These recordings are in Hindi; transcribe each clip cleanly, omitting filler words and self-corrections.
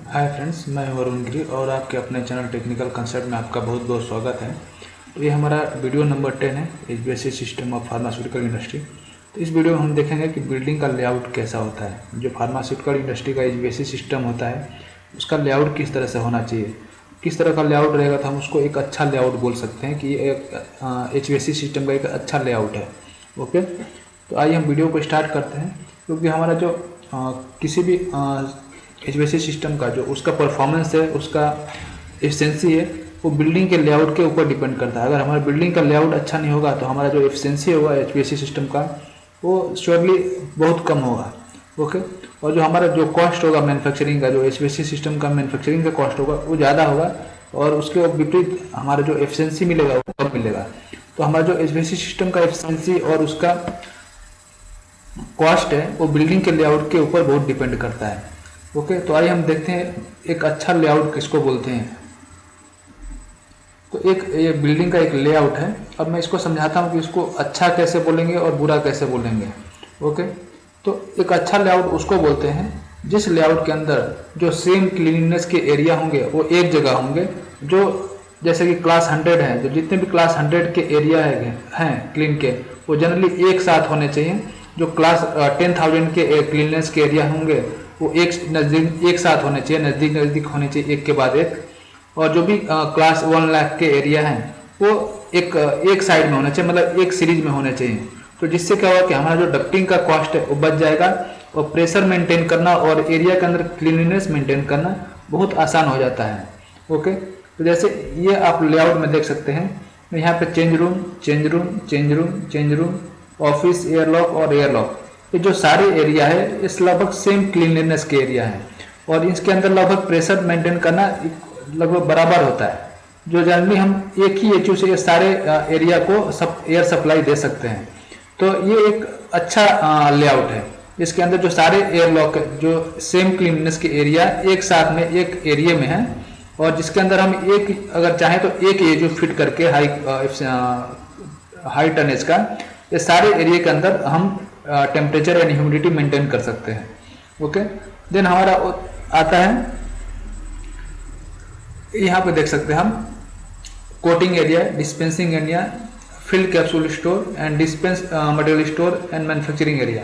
हाय फ्रेंड्स, मैं हूं अरुण गिरी और आपके अपने चैनल टेक्निकल कंसेप्ट में आपका बहुत बहुत स्वागत है। तो ये हमारा वीडियो नंबर 10 है, HVAC system of pharmaceutical industry. तो इस वीडियो में हम देखेंगे कि बिल्डिंग का लेआउट कैसा होता है। जो फार्मास्यूटिकल इंडस्ट्री का एचवीएसी सिस्टम होता है उसका लेआउट किस तरह से होना चाहिए, किस तरह का लेआउट रहेगा तो हम उसको एक अच्छा लेआउट बोल सकते हैं कि ये एक एचवीएसी सिस्टम का एक अच्छा लेआउट है। ओके, तो आइए हम वीडियो को स्टार्ट करते हैं। क्योंकि हमारा जो किसी भी एचवीएसी सिस्टम का जो उसका परफॉर्मेंस है, उसका एफिशिएंसी है, वो बिल्डिंग के लेआउट के ऊपर डिपेंड करता है। अगर हमारा बिल्डिंग का लेआउट अच्छा नहीं होगा तो हमारा जो एफिशिएंसी होगा एचवीएसी सिस्टम का वो श्योरली बहुत कम होगा। ओके, और जो हमारा जो कॉस्ट होगा मैन्युफैक्चरिंग का, जो एचवीएसी सिस्टम का मैन्युफैक्चरिंग का कॉस्ट होगा वो ज़्यादा होगा और उसके विपरीत हमारा जो एफिशिएंसी मिलेगा वो कम मिलेगा। तो हमारा जो एचवीएसी सिस्टम का एफिशिएंसी और उसका कॉस्ट है वो बिल्डिंग के लेआउट के ऊपर बहुत डिपेंड करता है। ओके, तो आइए हम देखते हैं एक अच्छा लेआउट किसको बोलते हैं। तो एक ये बिल्डिंग का एक लेआउट है। अब मैं इसको समझाता हूँ कि इसको अच्छा कैसे बोलेंगे और बुरा कैसे बोलेंगे। ओके, तो एक अच्छा लेआउट उसको बोलते हैं जिस लेआउट के अंदर जो सेम क्लीनिनेस के एरिया होंगे वो एक जगह होंगे। जो जैसे कि क्लास 100 है, जो जितने भी क्लास 100 के एरिया हैं क्लीन के, वो जनरली एक साथ होने चाहिए। जो क्लास 10,000 के क्लीननेस के एरिया होंगे वो एक नज़दीक एक साथ होने चाहिए, नज़दीक नज़दीक होने चाहिए, एक के बाद एक। और जो भी क्लास 1 लाख के एरिया हैं वो एक साइड में होना चाहिए, मतलब एक सीरीज में होने चाहिए। तो जिससे क्या होगा कि हमारा जो डक्टिंग का कॉस्ट है वो बच जाएगा और प्रेशर मेंटेन करना और एरिया के अंदर क्लीनिनेस मेंटेन करना बहुत आसान हो जाता है। ओके, तो जैसे ये आप लेआउट में देख सकते हैं, यहाँ पे change room, change room, change room, change room, office, airlock और एयरलॉक, ये जो सारे एरिया है इस लगभग सेम क्लीनलीनेस के एरिया है और इसके अंदर लगभग प्रेशर मेंटेन करना लगभग बराबर होता है। जो जनरली हम एक ही एचयू से ये सारे एरिया को सब एयर सप्लाई दे सकते हैं। तो ये एक अच्छा लेआउट है। इसके अंदर जो सारे एयरलॉक जो सेम क्लीननेस के एरिया एक साथ में एक एरिया में है और जिसके अंदर हम एक अगर चाहें तो एक एचयू फिट करके हाई टनेज का ये सारे एरिया के अंदर हम टेम्परेचर एंड ह्यूमिडिटी मेंटेन कर सकते हैं। ओके, देन हमारा आता है, यहाँ पे देख सकते हैं हम coating area, dispensing area, field capsule store and dispense material store and manufacturing area.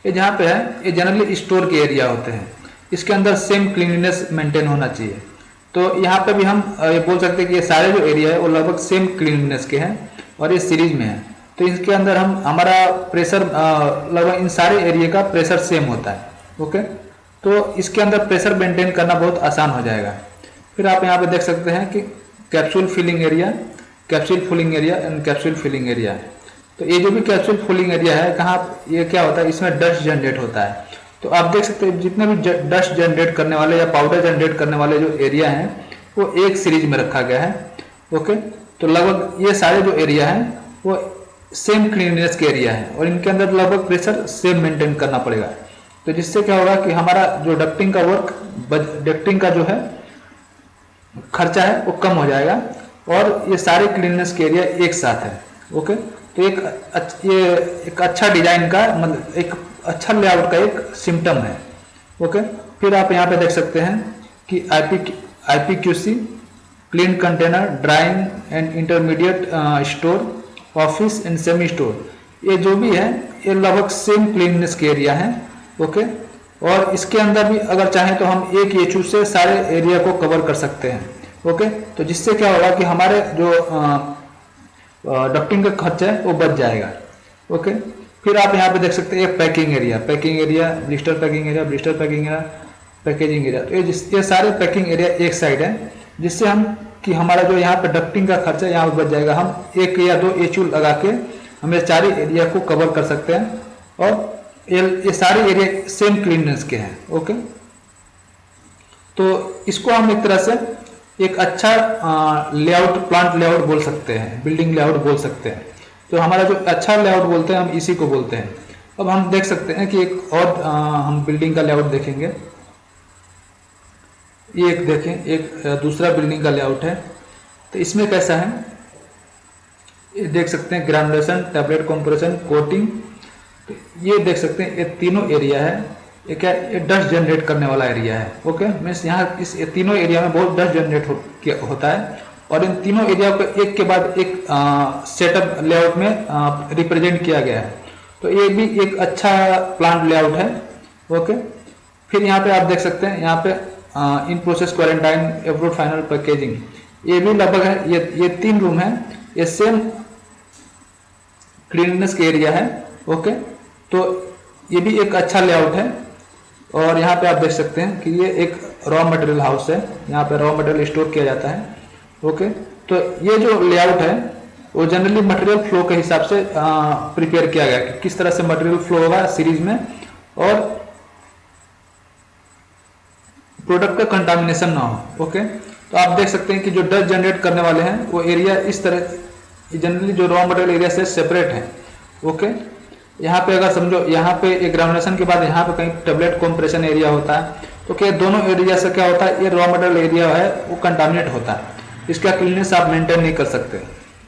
ये जहाँ पे है ये जनरली स्टोर के एरिया होते हैं। इसके अंदर सेम क्लीनलीनेस मेंटेन होना चाहिए। तो यहाँ पे भी हम ये बोल सकते हैं कि ये सारे जो एरिया है वो लगभग सेम क्लीनलीनेस के हैं और ये सीरीज में है। तो इसके अंदर हम हमारा प्रेशर लगभग इन सारे एरिया का प्रेशर सेम होता है। ओके, तो इसके अंदर प्रेशर मेंटेन करना बहुत आसान हो जाएगा। फिर आप यहाँ पे देख सकते हैं कि capsule filling area, capsule filling area and capsule filling area. तो ये जो भी कैप्सूल फिलिंग एरिया है, कहाँ ये क्या होता है, इसमें डस्ट जनरेट होता है। तो आप देख सकते हैं जितने भी डस्ट जनरेट करने वाले या पाउडर जनरेट करने वाले जो एरिया हैं वो एक सीरीज में रखा गया है। ओके, तो लगभग ये सारे जो एरिया हैं वो सेम क्लीननेस के एरिया है और इनके अंदर लगभग प्रेशर सेम मेंटेन करना पड़ेगा। तो जिससे क्या होगा कि हमारा जो डक्टिंग का वर्क, डक्टिंग का जो है खर्चा है वो कम हो जाएगा और ये सारे क्लीननेस के एरिया एक साथ है। ओके, तो ये एक अच्छा डिजाइन का मतलब एक अच्छा लेआउट का एक सिम्टम है। ओके, फिर आप यहाँ पे देख सकते हैं कि IPQC, clean container, drawing and intermediate store, office and semi store, ये जो भी है ये लगभग सेम क्लीननेस के एरिया है। ओके, और इसके अंदर भी अगर चाहें तो हम एक एचयू से सारे एरिया को कवर कर सकते हैं। ओके, तो जिससे क्या होगा कि हमारे जो डक्टिंग का खर्चा है वो बच जाएगा। ओके, फिर आप यहाँ पे देख सकते हैं packing area, packing area, blister packing area, blister packing area, packaging area. तो ये सारे पैकिंग एरिया एक साइड है, जिससे हम कि हमारा जो यहाँ पे डक्टिंग का खर्चा यहाँ पर बच जाएगा। हम एक या दो एचयू लगा के हम ये सारे एरिया को कवर कर सकते हैं और ये सारे एरिया सेम क्लीननेस के हैं। ओके, तो इसको हम एक तरह से एक अच्छा लेआउट, प्लांट लेआउट बोल सकते हैं, बिल्डिंग लेआउट बोल सकते हैं। तो हमारा जो अच्छा लेआउट बोलते हैं हम इसी को बोलते हैं। अब हम देख सकते हैं कि एक और हम बिल्डिंग का लेआउट देखेंगे। ये एक देखें, एक दूसरा बिल्डिंग का लेआउट है। तो इसमें कैसा है ये देख सकते हैं, ग्रैनुलेशन, टैबलेट कंप्रेशन, कोटिंग। तो ये देख सकते हैं ये तीनों एरिया है ये क्या, ये डस्ट जनरेट करने वाला एरिया है। ओके, मीन्स यहाँ इस तीनों एरिया में बहुत डस्ट जनरेट होता है, और इन तीनों एरिया को एक के बाद एक सेटअप लेआउट में रिप्रेजेंट किया गया है। तो ये भी एक अच्छा प्लांट लेआउट है। ओके, फिर यहाँ पे आप देख सकते हैं, यहाँ पे in process quarantine approved final packaging, ये भी लगभग है, ये 3 रूम है, ये सेम क्लीननेस के एरिया है। ओके, तो ये भी एक अच्छा लेआउट है। और यहाँ पे आप देख सकते हैं कि ये एक रॉ मटेरियल हाउस है, यहाँ पे रॉ मटेरियल स्टोर किया जाता है। ओके, तो ये जो लेआउट है वो जनरली मटेरियल फ्लो के हिसाब से प्रिपेयर किया गया कि किस तरह से मटेरियल फ्लो होगा सीरीज में, और प्रोडक्ट का कंटामिनेशन ना हो। ओके, तो आप देख सकते हैं कि जो डस्ट जनरेट करने वाले हैं वो एरिया इस तरह जनरली जो रॉ मटेरियल एरिया से सेपरेट है। ओके, यहाँ पे अगर समझो, यहाँ पे एक ग्राउंडेशन के बाद यहाँ पे कहीं टेबलेट कॉम्प्रेशन एरिया होता है, तो क्या दोनों एरिया से क्या होता है, ये रॉ मटेरियल एरिया है वो कंटामिनेट होता है, इसका क्लीननेस आप मेंटेन नहीं कर सकते।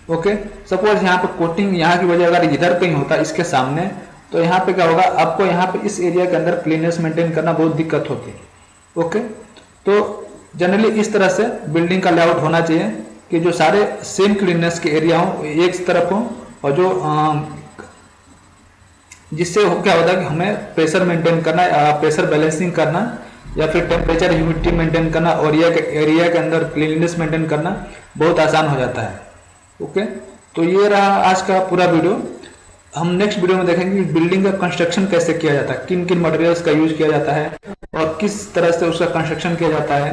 ओके, सपोज यहाँ पे कोटिंग यहाँ की वजह अगर इधर कहीं होता है इसके सामने, तो यहाँ पे क्या होगा, आपको यहाँ पे इस एरिया के अंदर क्लीननेस मेंटेन करना बहुत दिक्कत होती है। ओके, तो जनरली इस तरह से बिल्डिंग का लेआउट होना चाहिए कि जो सारे सेम क्लीननेस के एरिया हो एक तरफ हो, और जो जिससे क्या होता है कि हमें प्रेशर मेंटेन करना, प्रेशर बैलेंसिंग करना, या फिर टेम्परेचर ह्यूमिडिटी मेंटेन करना और एरिया के अंदर क्लीननेस मेंटेन करना बहुत आसान हो जाता है। ओके, तो ये रहा आज का पूरा वीडियो। हम नेक्स्ट वीडियो में देखेंगे कि बिल्डिंग का कंस्ट्रक्शन कैसे किया जाता है, किन किन मटेरियल्स का यूज किया जाता है और किस तरह से उसका कंस्ट्रक्शन किया जाता है,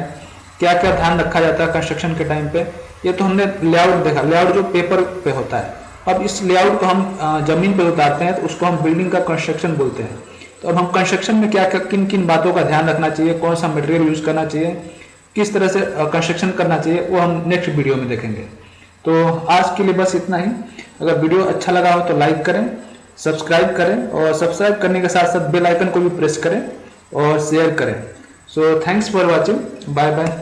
क्या क्या ध्यान रखा जाता है कंस्ट्रक्शन के टाइम पे। ये तो हमने लेआउट देखा, लेआउट जो पेपर पे होता है। अब इस लेआउट को हम जमीन पे उतारते हैं तो उसको हम बिल्डिंग का कंस्ट्रक्शन बोलते हैं। तो अब हम कंस्ट्रक्शन में क्या क्या किन किन बातों का ध्यान रखना चाहिए, कौन सा मटेरियल यूज करना चाहिए, किस तरह से कंस्ट्रक्शन करना चाहिए, वो हम नेक्स्ट वीडियो में देखेंगे। तो आज के लिए बस इतना ही। अगर वीडियो अच्छा लगा हो तो लाइक करें, सब्सक्राइब करें, और सब्सक्राइब करने के साथ साथ बेल आइकन को भी प्रेस करें और शेयर करें। So thanks for watching, bye bye.